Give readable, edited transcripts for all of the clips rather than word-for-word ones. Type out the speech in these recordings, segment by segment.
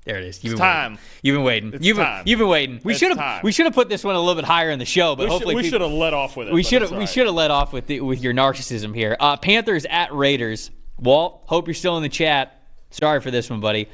There it is. You've been waiting. You've been waiting. We should have put this one a little bit higher in the show, but hopefully we should have let off with it. We should have let off with your narcissism here. Panthers at Raiders. Walt, hope you're still in the chat. Sorry for this one, buddy.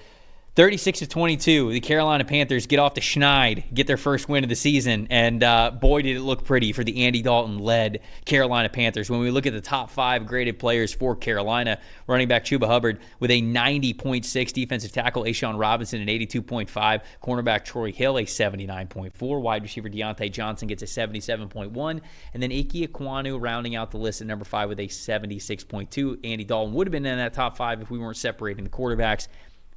36-22, the Carolina Panthers get off the schneid, get their first win of the season, and boy, did it look pretty for the Andy Dalton-led Carolina Panthers. When we look at the top 5 graded players for Carolina, running back Chuba Hubbard with a 90.6, defensive tackle A'Shawn Robinson an 82.5, cornerback Troy Hill a 79.4, wide receiver Deontay Johnson gets a 77.1, and then Ike Ekwonu rounding out the list at number 5 with a 76.2. Andy Dalton would have been in that top 5 if we weren't separating the quarterbacks.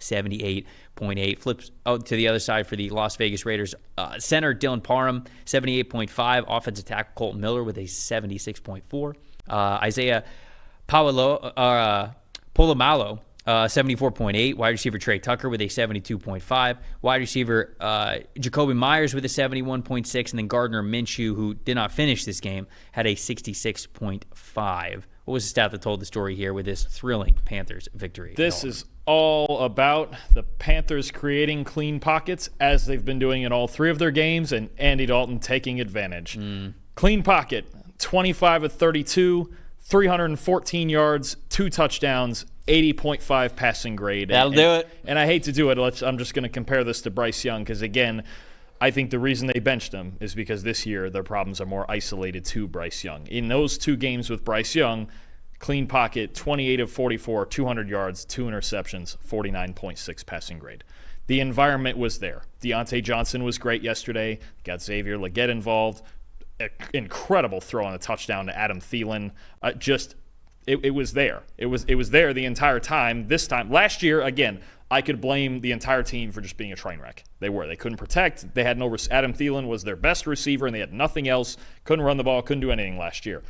78.8. Flips out to the other side for the Las Vegas Raiders. Center Dylan Parham, 78.5. Offensive tackle Colton Miller with a 76.4. Isaiah Polamalu, 74.8. Wide receiver Trey Tucker with a 72.5. Wide receiver Jacoby Myers with a 71.6. And then Gardner Minshew, who did not finish this game, had a 66.5. What was the stat that told the story here with this thrilling Panthers victory? This is all about the Panthers creating clean pockets as they've been doing in all 3 of their games, and Andy Dalton taking advantage. Clean pocket, 25 of 32, 314 yards, 2 touchdowns, 80.5 passing grade. That'll do it. And I hate to do it. I'm just going to compare this to Bryce Young because, again, I think the reason they benched him is because this year their problems are more isolated to Bryce Young. In those 2 games with Bryce Young, clean pocket, 28 of 44, 200 yards, 2 interceptions, 49.6 passing grade. The environment was there. Deontay Johnson was great yesterday. Got Xavier Legette involved. Incredible throw on a touchdown to Adam Thielen. It was there. It was there the entire time. This time, last year, again, I could blame the entire team for just being a train wreck. They couldn't protect. They had no. Adam Thielen was their best receiver, and they had nothing else. Couldn't run the ball. Couldn't do anything last year.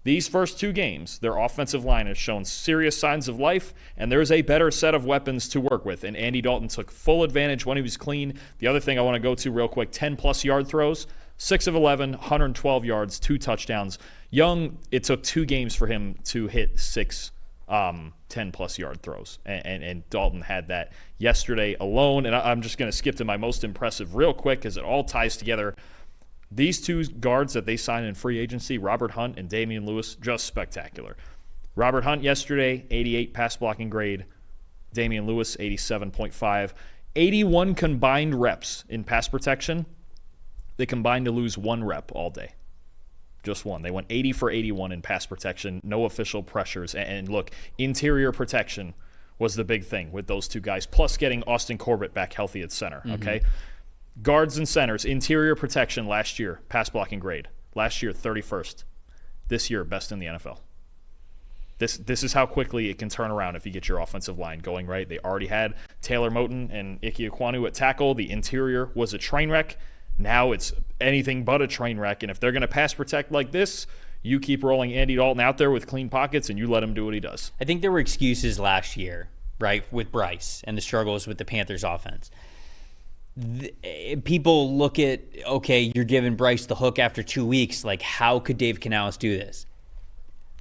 These first 2 games, their offensive line has shown serious signs of life, and there's a better set of weapons to work with. And Andy Dalton took full advantage when he was clean. The other thing I want to go to real quick, 10-plus yard throws, 6 of 11, 112 yards, 2 touchdowns. Young, it took 2 games for him to hit 6 10-plus yard throws. And Dalton had that yesterday alone. And I'm just going to skip to my most impressive real quick because it all ties together. These 2 guards that they signed in free agency, Robert Hunt and Damian Lewis, just spectacular. Robert Hunt yesterday, 88 pass blocking grade. Damian Lewis, 87.5. 81 combined reps in pass protection. They combined to lose 1 rep all day. Just 1. They went 80 for 81 in pass protection, no official pressures. And look, interior protection was the big thing with those 2 guys, plus getting Austin Corbett back healthy at center, okay? Guards and centers, interior protection last year, pass blocking grade. Last year, 31st. This year, best in the NFL. This is how quickly it can turn around if you get your offensive line going right. They already had Taylor Moton and Ike Ekwonu at tackle. The interior was a train wreck. Now it's anything but a train wreck. And if they're going to pass protect like this, you keep rolling Andy Dalton out there with clean pockets and you let him do what he does. I think there were excuses last year, right, with Bryce and the struggles with the Panthers offense. People look at, okay, you're giving Bryce the hook after 2 weeks. Like, how could Dave Canales do this?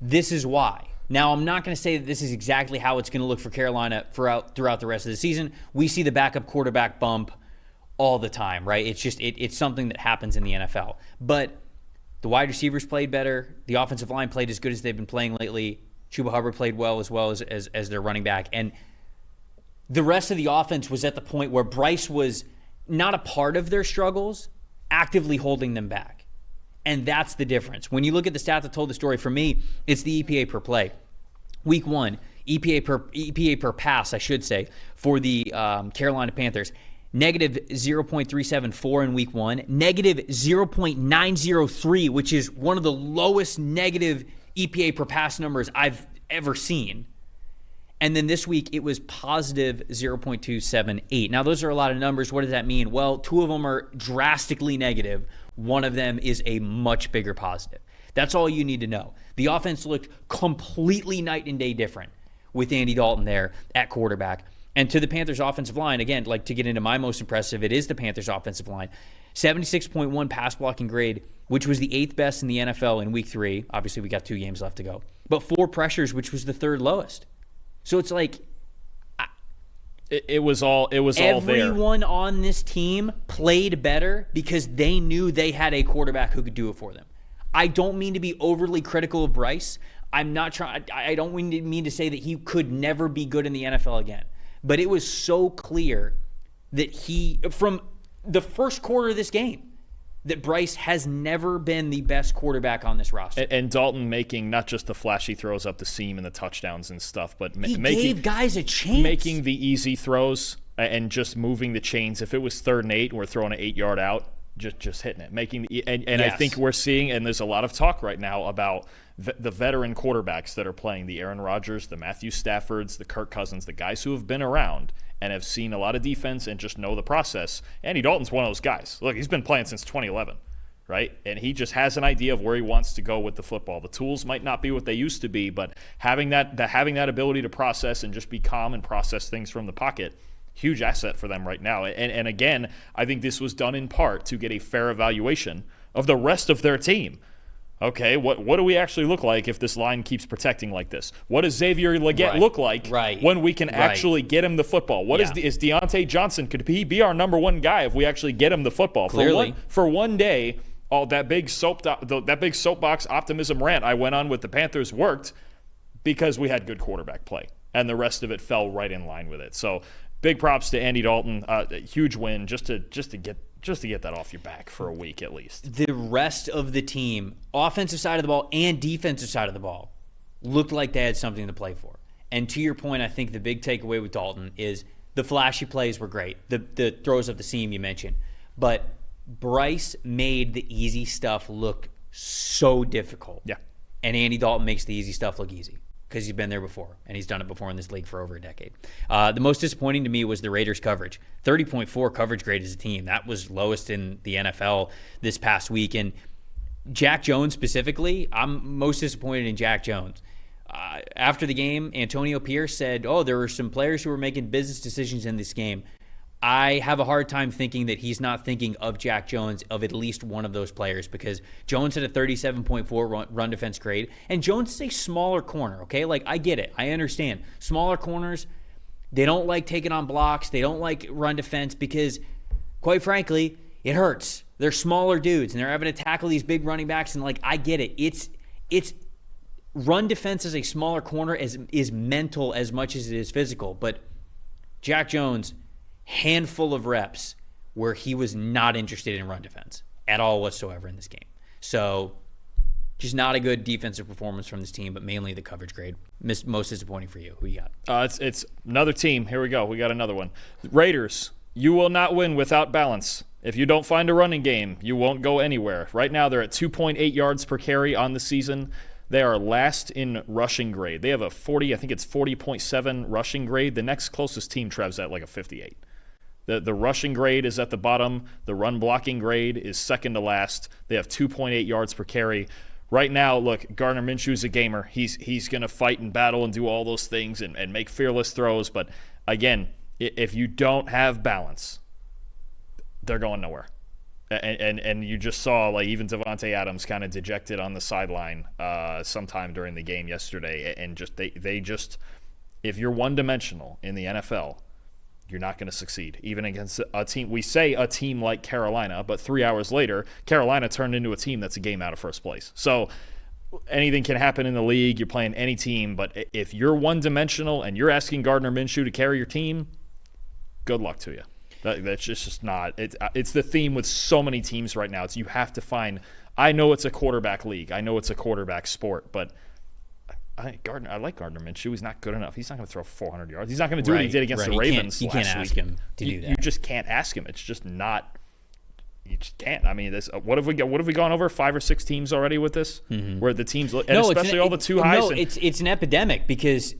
This is why. Now, I'm not going to say that this is exactly how it's going to look for Carolina throughout the rest of the season. We see the backup quarterback bump all the time, right? It's just it's something that happens in the NFL. But the wide receivers played better. The offensive line played as good as they've been playing lately. Chuba Hubbard played well as their running back. And the rest of the offense was at the point where Bryce was not a part of their struggles, actively holding them back. And that's the difference. When you look at the stat that told the story, for me, it's the EPA per play. Week 1, EPA per pass, I should say, for the Carolina Panthers. Negative 0.374 in week 1. Negative 0.903, which is one of the lowest negative EPA per pass numbers I've ever seen. And then this week, it was positive 0.278. Now, those are a lot of numbers. What does that mean? Well, 2 of them are drastically negative. One of them is a much bigger positive. That's all you need to know. The offense looked completely night and day different with Andy Dalton there at quarterback. And to the Panthers offensive line, again, like to get into my most impressive, it is the Panthers offensive line. 76.1 pass blocking grade, which was the 8th best in the NFL in week 3. Obviously, we got 2 games left to go. But 4 pressures, which was the 3rd lowest. So it's like, It was all there. Everyone on this team played better because they knew they had a quarterback who could do it for them. I don't mean to be overly critical of Bryce. I'm not trying. I don't mean to say that he could never be good in the NFL again. But it was so clear that from the first quarter of this game, that Bryce has never been the best quarterback on this roster. And Dalton making not just the flashy throws up the seam and the touchdowns and stuff, but he gave guys a chance. Making the easy throws and just moving the chains. If it was 3rd and 8 and we're throwing an 8-yard out, just hitting it. Yes. I think we're seeing, and there's a lot of talk right now about the veteran quarterbacks that are playing, the Aaron Rodgers, the Matthew Staffords, the Kirk Cousins, the guys who have been around and have seen a lot of defense and just know the process. Andy Dalton's one of those guys. Look, he's been playing since 2011, right? And he just has an idea of where he wants to go with the football. The tools might not be what they used to be, but having that ability to process and just be calm and process things from the pocket, huge asset for them right now. And again, I think this was done in part to get a fair evaluation of the rest of their team. Okay, what do we actually look like if this line keeps protecting like this? What does Xavier Legette look like when we can actually get him the football? Is Deontay Johnson, could he be our number one guy if we actually get him the football? Clearly. For one day, that big soapbox optimism rant I went on with the Panthers worked because we had good quarterback play, and the rest of it fell right in line with it. So big props to Andy Dalton. Huge win just to get that off your back for a week at least. The rest of the team, offensive side of the ball and defensive side of the ball, looked like they had something to play for. And to your point, I think the big takeaway with Dalton is the flashy plays were great. The throws up the seam you mentioned. But Bryce made the easy stuff look so difficult. Yeah. And Andy Dalton makes the easy stuff look easy because he's been there before, and he's done it before in this league for over a decade. The most disappointing to me was the Raiders' coverage. 30.4 coverage grade as a team. That was lowest in the NFL this past week. And Jack Jones specifically, I'm most disappointed in Jack Jones. After the game, Antonio Pierce said, there were some players who were making business decisions in this game. I have a hard time thinking that he's not thinking of Jack Jones, of at least one of those players, because Jones had a 37.4 run defense grade, and Jones is a smaller corner, okay? Like, I get it. I understand. Smaller corners, they don't like taking on blocks. They don't like run defense because, quite frankly, it hurts. They're smaller dudes, and they're having to tackle these big running backs, and, like, I get it. It's run defense as a smaller corner is mental as much as it is physical, but Jack Jones, handful of reps where he was not interested in run defense at all whatsoever in this game. So just not a good defensive performance from this team, but mainly the coverage grade. Most disappointing for you. Who you got? It's another team. Here we go. We got another one. Raiders, you will not win without balance. If you don't find a running game, you won't go anywhere. Right now they're at 2.8 yards per carry on the season. They are last in rushing grade. They have a 40.7 rushing grade. The next closest team, Trev's, at like a 58. The rushing grade is at the bottom. The run blocking grade is second to last. They have 2.8 yards per carry. Right now, look, Gardner Minshew's a gamer. He's going to fight and battle and do all those things and make fearless throws. But, again, if you don't have balance, they're going nowhere. And you just saw, like, even Devontae Adams kind of dejected on the sideline sometime during the game yesterday. And just they just, if you're one-dimensional in the NFL, you're not going to succeed, even against a team. We say a team like Carolina, but 3 hours later, Carolina turned into a team that's a game out of first place. So anything can happen in the league. You're playing any team, but if you're one-dimensional and you're asking Gardner Minshew to carry your team, good luck to you. That's just not. It's the theme with so many teams right now. It's you have to find. I know it's a quarterback league. I know it's a quarterback sport, but I like Gardner Minshew. He's not good enough. He's not going to throw 400 yards. He's not going to do what he did against the Ravens last week. You can't ask him to do that. You just can't ask him. It's just not. You just can't. I mean, what have we gone over 5 or 6 teams already with this? Mm-hmm. Where the teams, and especially all the too highs. No, it's an epidemic because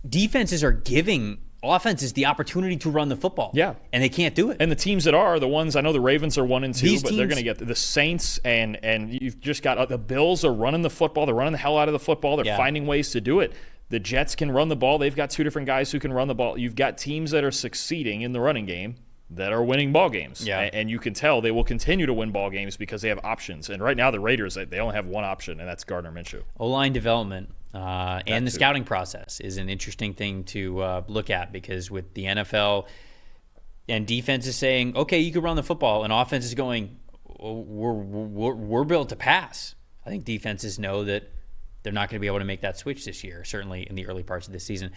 defenses are giving offenses the opportunity to run the football. Yeah. And they can't do it. And the teams that are the ones, I know the Ravens are 1 and 2, but they're going to get the Saints and you've just got the Bills are running the football. They're running the hell out of the football. They're finding ways to do it. The Jets can run the ball. They've got 2 different guys who can run the ball. You've got teams that are succeeding in the running game that are winning ball games. Yeah. And you can tell they will continue to win ball games because they have options. And right now the Raiders, they only have one option, and that's Gardner Minshew. O-line development And the scouting process is an interesting thing to look at, because with the NFL and defense is saying, okay, you can run the football, and offense is going, we're built to pass. I think defenses know that they're not going to be able to make that switch this year, certainly in the early parts of the season.